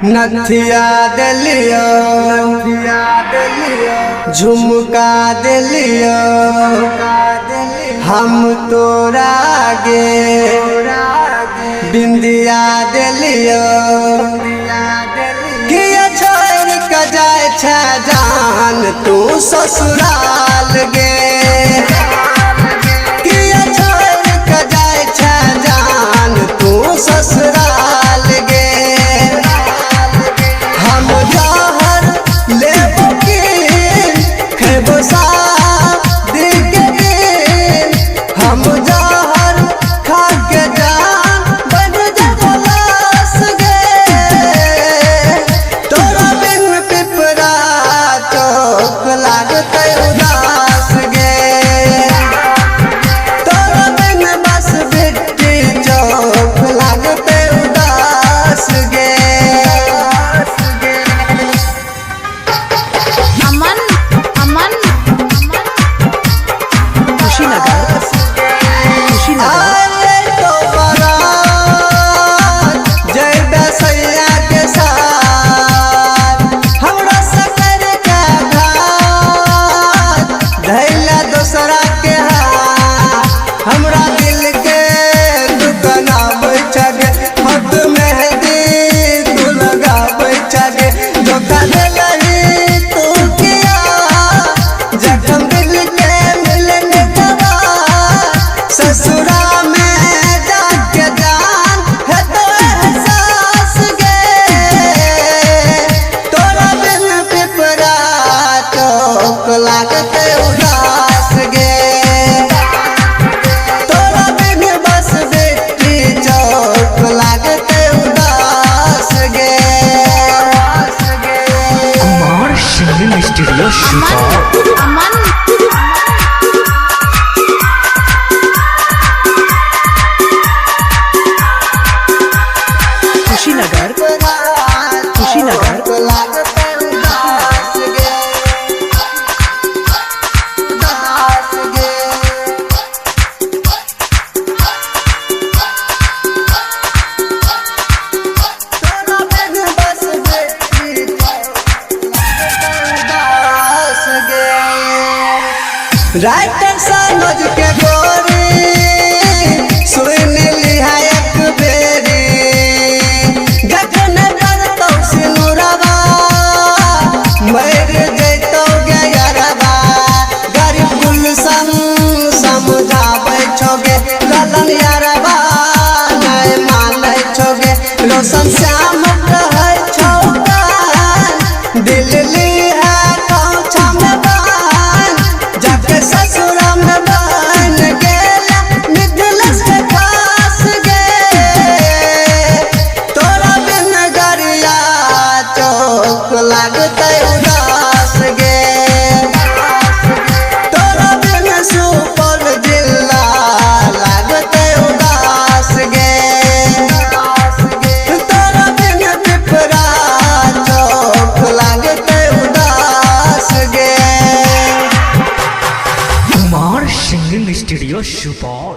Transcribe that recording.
नथिया दिलियो झुमका दिलियो हम तोरा गे बिंदिया दिलियो किया छोड़ के जाए छे जान तू ससुराल गे किया छोड़ के जाए छे जान तू ससुराल गे हम जहर लेबो की खेबो शादी के दिन हम जहर खा के जान बन जाबो लाश गे तोरा बिन पिपरा चौक लागतै उदास गे तोरा बिन बस बिट्टी चौक लागतै उदास गे हमरा दिल के दुकाना बैठगे हाथ मेहंदी तू लगा बैठगे धोखा देलही तू किया जखम दिल के मिलने के बाद ससुरा में जाके जान है तो एहसास गे तोरा बिन पिपरा चौक लागते उदास गे स्टूडियो कुशीनगर राइटर समझ के गोरी सुन लिहा एक बेरी जखन करतौ सिनुरवा मर जैतौ गयरवा गरीब गुलशन समझाबै छोगे गलन यारवा नहीं मानै छोगे रोशन श्याम कहै छौका दिल लिहा कौछा में ससुरा में बन गेला निकलस के पास गे तोरा बिन गरिया चौक लागतै उदास गे तोरा बिन सुपौल जिला लागतै उदास गे तोरा बिन पिपरा चौक लागतै उदास गे कुमार सिंगल स्टूडियो सुपौल।